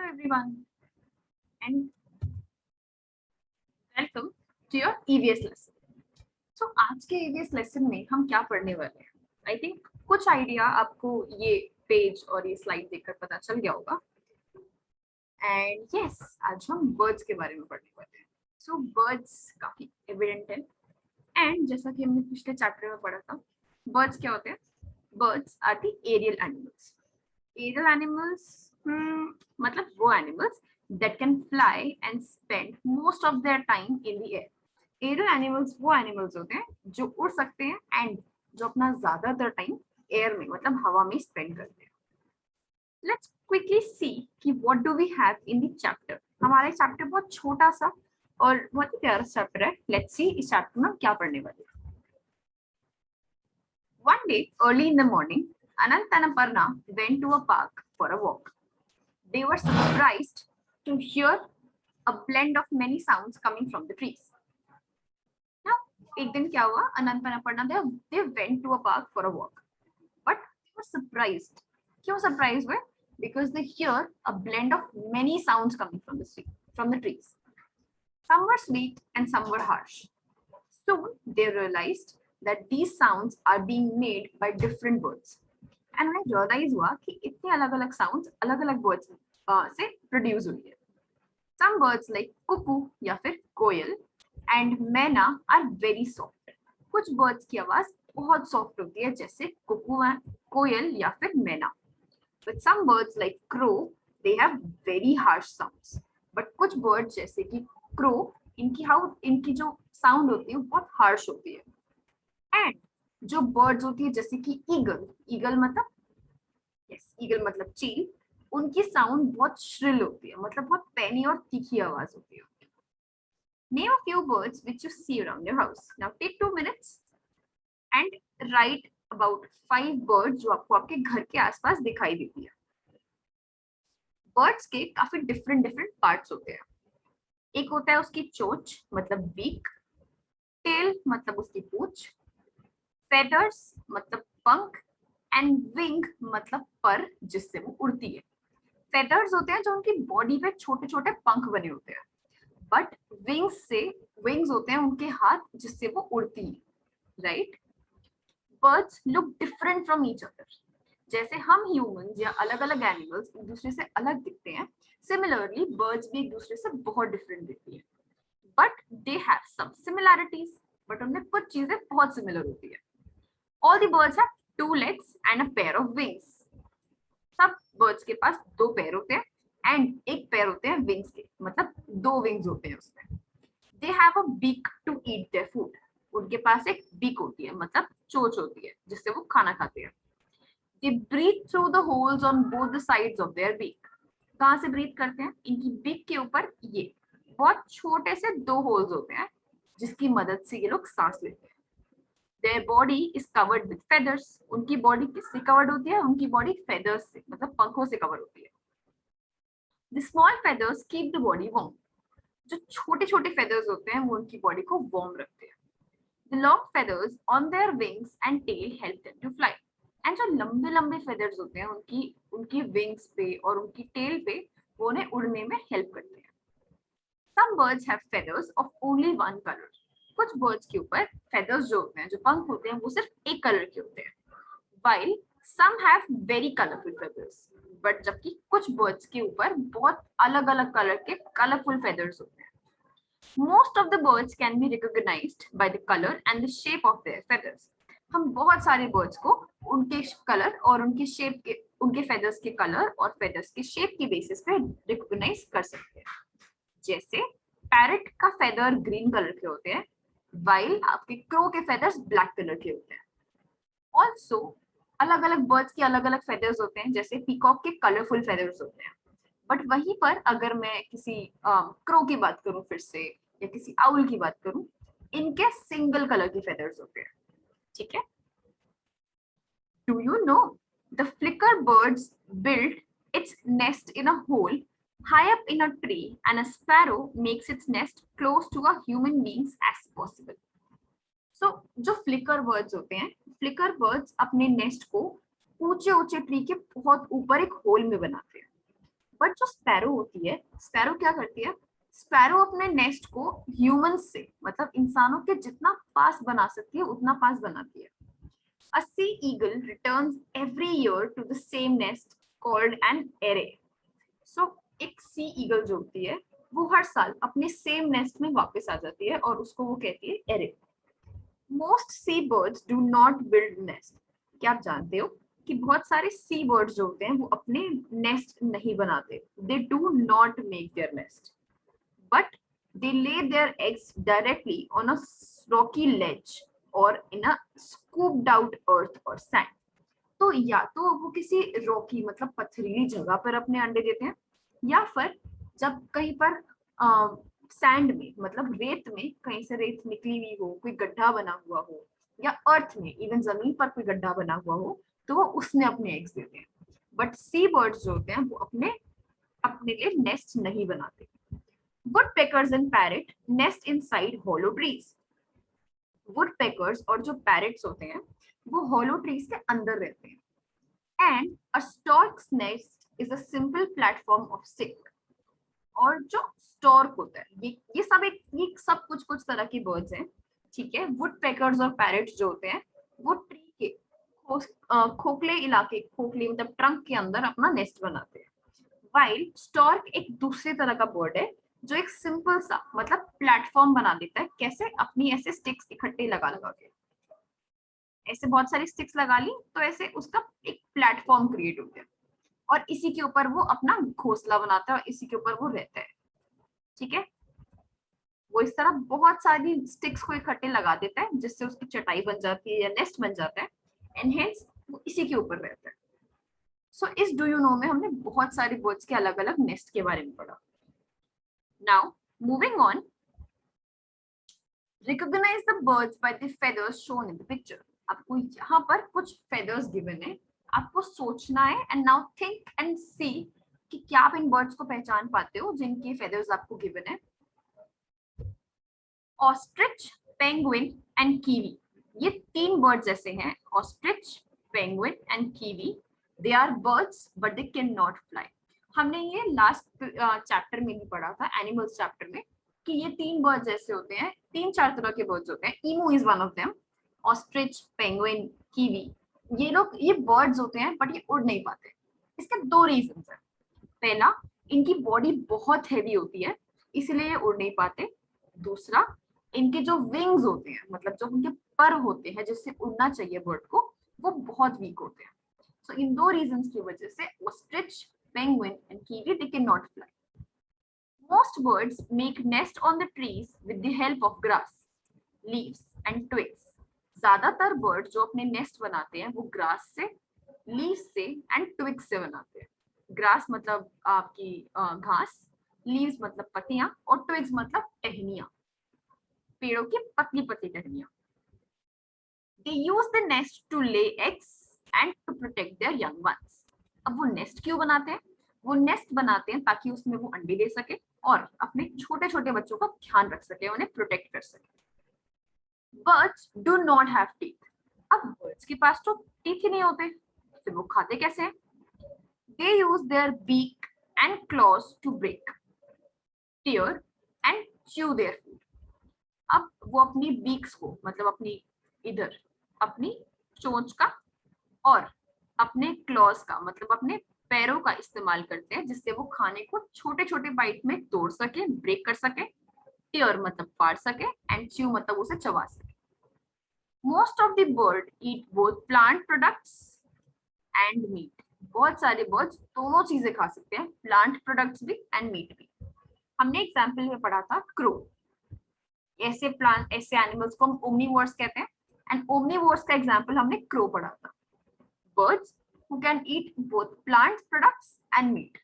everyone and welcome to your EVS lesson. So आज के EVS lesson में हम क्या पढ़ने वाले हैं? I think कुछ आइडिया आपको ये पेज और ये स्लाइड देखकर पता चल गया होगा. And yes, आज हम birds के बारे में पढ़ने वाले हैं. So birds काफी evident है. And जैसा कि हमने पिछले चैप्टर में पढ़ा था, birds क्या होते हैं? Birds are the aerial animals. Aerial animals मतलब वो animals that can fly and spend most of their time in the air. Aerial animals वो animals होते हैं जो उड़ सकते हैं and जो अपना ज्यादातर टाइम एयर में मतलब हवा में स्पेंड करते हैं. Let's quickly see कि what do we have in the chapter. हमारा चैप्टर बहुत छोटा सा और बहुत ही प्यारा चैप्टर है. Let's see इस चैप्टर में हम क्या पढ़ने वाले हैं. One day early in the morning, Anant and Aparna went to a park for a walk. They were surprised to hear a blend of many sounds coming from the trees. Now, एक दिन क्या हुआ? Anant and Aparna they went to a park for a walk, but they were surprised. क्यों surprised हुए? Because they hear a blend of many sounds coming from the trees. Some were sweet and some were harsh. Soon they realized that these sounds are being made by different birds. And उन्हें realize हुआ कि इतने अलग-अलग sounds अलग-अलग birds से produce हुई है. Some birds like cuckoo या फिर कोयल and मैना are very soft. कुछ birds की आवाज बहुत soft होती है जैसे cuckoo, कोयल या फिर मैना. But some birds like crow they have very harsh sounds. But कुछ birds जैसे कि crow इनकी जो sound होती है वो बहुत harsh होती है. And जो birds होती है जैसे कि eagle मतलब चील, उनकी साउंड बहुत श्रिल होती है मतलब बहुत पैनी और तीखी आवाज होती है. Name a few birds which you see around your house. Now take 2 minutes and write about 5 birds जो आपको आपके घर के आसपास दिखाई देती है. Birds के काफी different parts होते हैं. एक होता है उसकी चोंच मतलब beak, tail मतलब उसकी पूंछ, feathers मतलब पंख and wing मतलब पर जिससे वो उड़ती है. फेदर्स होते हैं जो उनकी बॉडी पे छोटे छोटे पंख बने होते हैं. बट विंग्स होते हैं उनके हाथ जिससे वो उड़ती है. Right? Birds look different from each other. जैसे हम ह्यूमंस या अलग अलग एनिमल्स एक दूसरे से अलग दिखते हैं, सिमिलरली बर्ड्स भी एक दूसरे से बहुत डिफरेंट दिखती है. But they have some similarities, but उनमें कुछ चीजें बहुत सिमिलर होती है. All the birds have 2 legs and a pair of wings. सब बर्ड्स के पास 2 पैर होते हैं एंड एक पैर होते हैं विंग्स के मतलब 2 विंग्स होते हैं उसमें. They have a beak to eat their food. उनके पास एक बीक होती है मतलब चोंच होती है जिससे वो खाना खाते हैं. They breathe through the holes on both the sides of their beak. कहाँ से ब्रीथ करते हैं? इनकी बीक के ऊपर ये बहुत छोटे से 2 होल्स होते हैं जिसकी मदद से ये लोग सांस लेते हैं. Their body is covered with feathers. उनकी बॉडी किससे कवर्ड होती है? उनकी बॉडी फेदर्स से मतलब पंखों से कवर होती है. The small feathers keep the body warm. जो छोटे छोटे feathers होते हैं वो उनकी बॉडी को वार्म रखते हैं. The long feathers on their wings and tail help them to fly. And जो लंबे लंबे feathers होते हैं उनकी wings पे और उनकी tail पे वो उन्हें उड़ने में हेल्प करते हैं. Some birds have feathers of only one color. कुछ बर्ड्स के ऊपर फेदर्स जो होते हैं जो पंख होते हैं वो सिर्फ एक कलर के होते हैं. While some have very colorful feathers, but जबकि कुछ बर्ड्स के ऊपर बहुत अलग-अलग कलर के कलरफुल फेदर्स होते हैं. Most of the birds can be recognized by the color and the shape of their feathers. हम बहुत सारे बर्ड्स को उनके कलर और उनके फेदर्स के कलर और फेदर्स के शेप की बेसिस पे रिकॉग्नाइज कर सकते हैं. जैसे पैरट का फेदर ग्रीन कलर के होते हैं while आपके क्रो के फेदर्स ब्लैक कलर के होते हैं. ऑल्सो अलग अलग बर्ड्स के अलग अलग फेदर्स होते हैं जैसे पीकॉक के कलरफुल फेदर्स होते हैं. बट वहीं पर अगर मैं किसी क्रो की बात करूं फिर से या किसी आउल की बात करूं, इनके सिंगल कलर के फेदर्स होते हैं. ठीक है? Do you know the flicker birds build its nest in a hole high up in a tree and a sparrow makes its nest close to a human beings as possible. So जो flicker birds होते हैं, flicker birds अपने nest को ऊंचे ऊंचे tree के बहुत ऊपर एक होल में बनाते हैं. बट जो स्पैरो होती है, स्पैरो क्या करती है, स्पैरो अपने नेस्ट को ह्यूमंस से, मतलब इंसानों के जितना पास बना सकती है उतना पास बनाती है. A sea eagle returns every year to the same nest called an array. So एक सी ईगल जो होती है वो हर साल अपने सेम नेस्ट में वापस आ जाती है और उसको वो कहती है eyrie. Most sea birds do not build nest. क्या आप जानते हो कि बहुत सारे सी बर्ड्स जो होते हैं वो अपने नेस्ट नहीं बनाते. They do not make their nest, but they lay their eggs directly on a rocky ledge or in a scooped out earth or sand. तो या तो वो किसी रॉकी मतलब पथरीली जगह पर अपने अंडे देते हैं, या फिर जब कहीं पर सैंड में मतलब रेत में कहीं से रेत निकली हुई हो, कोई गड्ढा बना हुआ हो, या अर्थ में इवन जमीन पर कोई गड्ढा बना हुआ हो, तो वो उसमें अपने एग्स देते हैं. बट सी बर्ड्स जो होते हैं वो अपने अपने लिए नेस्ट नहीं बनाते. Woodpeckers and parrot nest inside hollow trees. Woodpeckers और जो parrots होते हैं वो hollow trees के अंदर रहते हैं. And a stork's nest is a simple platform of stick. और जो stork होता है ये सब कुछ तरह की birds हैं, ठीक है. Woodpeckers और parrots जो होते हैं वो ट्री के खोखले मतलब ट्रंक के अंदर अपना नेस्ट बनाते हैं. While stork एक दूसरे तरह का बर्ड है जो एक सिंपल सा मतलब प्लेटफॉर्म बना देता है. कैसे? अपनी ऐसे स्टिक्स इकट्ठे लगा के, ऐसे बहुत सारी स्टिक्स लगा ली तो ऐसे उसका एक प्लेटफॉर्म क्रिएट हो गया और इसी के ऊपर वो अपना घोंसला बनाता है और इसी के ऊपर वो रहता है. ठीक है, वो इस तरह बहुत सारी स्टिक्स को इकट्ठे लगा देता है जिससे उसकी चटाई बन जाती है या नेस्ट बन जाता है, एंड हेंस वो इसी के ऊपर रहता है. सो इस डू यू नो में हमने बहुत सारे बर्ड्स के अलग अलग नेस्ट के बारे में पढ़ा. Now, moving on, recognize the birds by the feathers shown in the picture. आपको यहाँ पर कुछ feathers given है, आपको सोचना है and now think and see कि क्या आप इन birds को पहचान पाते हो जिनके feathers आपको given है. Ostrich, penguin and kiwi. ये तीन birds ऐसे हैं, ostrich, penguin and kiwi. They are birds but they cannot fly. हमने ये लास्ट चैप्टर में भी पढ़ा था, एनिमल्स चैप्टर में, कि ये तीन बर्ड्स ऐसे होते हैं, तीन चार तरह के बर्ड्स होते हैं. Emu is one of them. Ostrich, penguin, kiwi, ये बर्ड्स होते हैं बट ये उड़ नहीं पाते. इसके दो रीजंस हैं. पहला, इनकी बॉडी बहुत हैवी होती है इसलिए ये उड़ नहीं पाते. दूसरा, इनके जो विंग्स होते हैं मतलब जो उनके पर होते हैं जिससे उड़ना चाहिए बर्ड को, वो बहुत वीक होते हैं. सो इन दो रीजंस की वजह से ostrich, penguin and kiwi they cannot fly. Most birds make nest on the trees with the help of grass, leaves and twigs. ज्यादातर बर्ड जो अपने नेस्ट बनाते हैं वो ग्रास से, लीव्स से एंड ट्विग्स से बनाते हैं. ग्रास मतलब आपकी घास, लीव्स मतलब पत्तियां और ट्विग्स मतलब टहनियां, पेड़ों की पतली पतली टहनियां. They use the nest to lay eggs and to protect their young ones. अब वो नेस्ट क्यों बनाते हैं? वो नेस्ट बनाते हैं ताकि उसमें वो अंडे दे सके और अपने छोटे छोटे बच्चों का ध्यान रख सके, उन्हें प्रोटेक्ट कर सके. Birds do not have teeth. अब बर्ड्स के पास तो टीथ ही नहीं होते, फिर वो खाते कैसे हैं? They use their beak and claws to break, tear and chew their food. अब वो अपनी बीक्स को मतलब अपनी चोंच का और अपने क्लॉज का मतलब अपने पैरों का इस्तेमाल करते हैं जिससे वो खाने को छोटे छोटे बाइट में तोड़ सके, ब्रेक कर सके. टीयर मतलब फाड़ सके एंड च्यू मतलब उसे चबा सके. Most of the bird eat both plant products and meat. बहुत सारे बर्ड्स दोनों चीजें खा सकते हैं, प्लांट प्रोडक्ट्स भी एंड मीट भी. हमने एग्जाम्पल में पढ़ा था क्रो. ऐसे एनिमल्स को हम ओमनीवोर्स कहते हैं एंड ओमनीवोर्स का एग्जाम्पल हमने क्रो पढ़ा था. Birds who can eat both plant products and meat.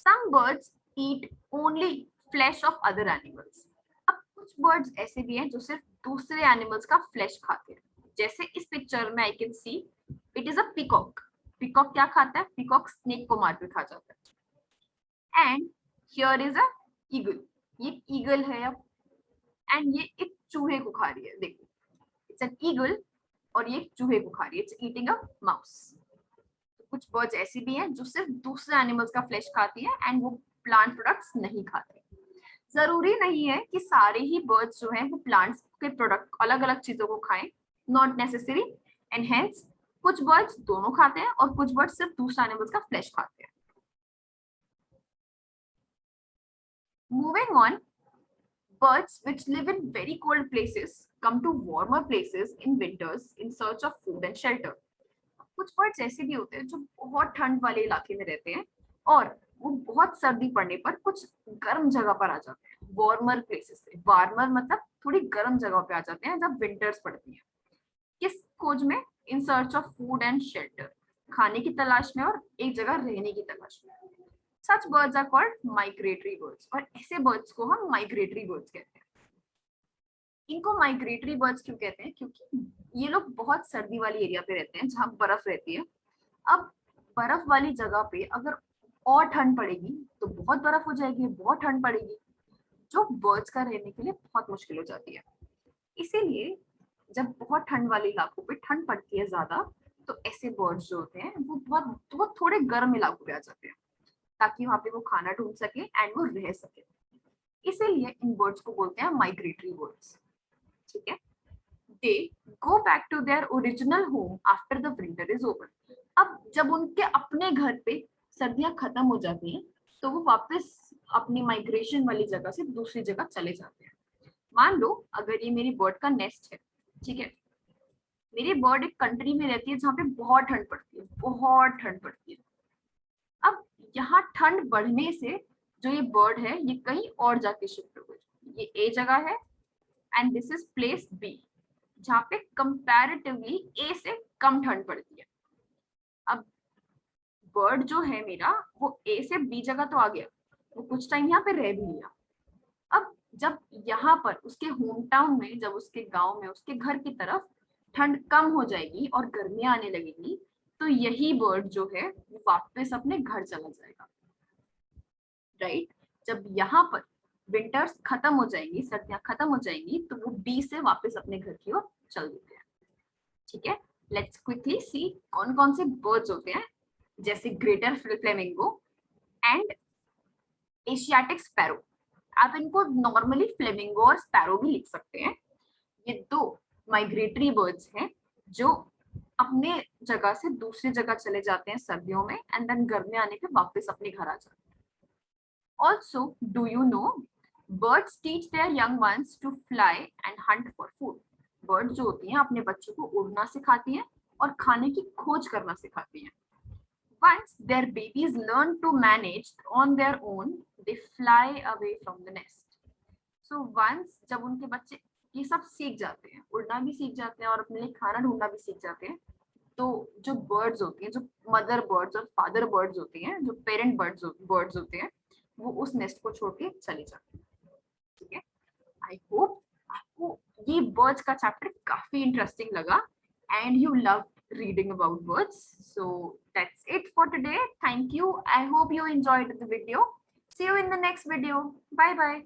Some birds eat only flesh of other animals. अब कुछ birds ऐसे भी हैं जो सिर्फ दूसरे animals का flesh खाते हैं. जैसे इस पिक्चर में I can see it is a peacock. Peacock क्या खाता है? Peacock snake को मार के खा जाता है. And here is a eagle. ये eagle है अब and ये एक चूहे को खा रही है. देखो, it's an eagle और ये चूहे को खा रही है. It's eating a mouse. कुछ बर्ड्स ऐसी भी हैं जो सिर्फ दूसरे एनिमल्स का फ्लैश खाती है एंड वो प्लांट प्रोडक्ट्स नहीं खाते। जरूरी नहीं है कि सारे ही बर्ड्स जो हैं वो प्लांट्स के प्रोडक्ट अलग अलग चीजों को खाएं, नॉट नेसेसरी। एंड हेंस कुछ बर्ड्स दोनों खाते हैं और कुछ बर्ड्स सिर्फ दूसरे एनिमल्स का फ्लैश खाते हैं। Moving on, birds which live in very cold places come to warmer places in winters in search of food and shelter. कुछ बर्ड्स ऐसे भी होते हैं जो बहुत ठंड वाले इलाके में रहते हैं और वो बहुत सर्दी पड़ने पर कुछ गर्म जगह पर आ जाते हैं, वार्मर प्लेसेस पे। वार्मर मतलब थोड़ी गर्म जगह पे आ जाते हैं जब विंटर्स पड़ती है। किस खोज में? In search of food and shelter, खाने की तलाश में और एक जगह रहने की तलाश में। Such birds are called migratory birds, और ऐसे बर्ड्स को हम माइग्रेटरी बर्ड्स कहते हैं। इनको माइग्रेटरी बर्ड्स क्यों कहते हैं? क्योंकि ये लोग बहुत सर्दी वाली एरिया पे रहते हैं जहाँ बर्फ रहती है। अब बर्फ वाली जगह पे अगर और ठंड पड़ेगी तो बहुत बर्फ हो जाएगी, बहुत ठंड पड़ेगी, जो बर्ड्स का रहने के लिए बहुत मुश्किल हो जाती है। इसीलिए जब बहुत ठंड वाले इलाकों पे ठंड पड़ती है ज्यादा, तो ऐसे बर्ड्स जो होते हैं वो थोड़े गर्म इलाकों पे आ जाते हैं ताकि वहां पे वो खाना ढूंढ सके एंड वो रह सके। इसीलिए इन बर्ड्स को बोलते हैं माइग्रेटरी बर्ड्स। ठीक है, they go back to their original home after the winter is over. अब जब उनके अपने घर पे सर्दियां खत्म हो जाती हैं तो वो वापस अपनी माइग्रेशन वाली जगह से दूसरी जगह चले जाते हैं। मान लो अगर ये मेरी बर्ड का नेस्ट है, ठीक है, मेरी बर्ड एक कंट्री में रहती है जहाँ पे बहुत ठंड पड़ती है, बहुत ठंड पड़ती है। अब यहाँ ठंड बढ़ने से जो ये बर्ड है ये कहीं और जाके शिफ्ट हो गई। ये ए जगह है and this is place B, जहाँ पे कंपैरेटिवली ए से कम ठंड पड़ती है। अब बर्ड जो है मेरा वो ए से बी जगह तो आ गया, वो कुछ टाइम यहाँ पे रह भी लिया। अब जब यहाँ पर उसके होम टाउन में, जब उसके गांव में, उसके घर की तरफ ठंड कम हो जाएगी और गर्मियां आने लगेगी, तो यही बर्ड जो है वो वापस अपने घर चला जाएगा। राइट? जब यहाँ पर विंटर्स खत्म हो जाएंगी, सर्दियां खत्म हो जाएंगी, तो वो बी से वापस अपने घर की ओर चल देते हैं। ठीक है, लेट्स क्विकली सी कौन कौन से बर्ड्स होते हैं, जैसे greater flamingo and Asiatic sparrow. आप इनको नॉर्मली फ्लेमिंगो और स्पैरो भी लिख सकते हैं। ये दो माइग्रेटरी बर्ड्स हैं जो अपने जगह से दूसरी जगह चले जाते हैं सर्दियों में एंड देन गर्मियां आने पे वापस अपने घर आ जाते हैं। Also, do you know, birds teach their young ones to fly and hunt for food. Birds जो होती हैं अपने बच्चों को उड़ना सिखाती हैं और खाने की खोज करना सिखाती हैं। Once their babies learn to manage on their own, they fly away from the nest. So once जब उनके बच्चे ये सब सीख जाते हैं, उड़ना भी सीख जाते हैं और अपने लिए खाना ढूंढना भी सीख जाते हैं, तो जो बर्ड्स होती हैं, जो मदर बर्ड्स और फादर बर्ड्स होती हैं, जो पेरेंट बर्ड्स होते हैं, वो उस नेस्ट को छोड़ के चली जाती है। ठीक है, आई होप आपको ये बर्ड्स का चैप्टर काफी इंटरेस्टिंग लगा and you love reading about birds. So that's it for today. Thank you. I hope you enjoyed the video. See you in the next video. Bye bye.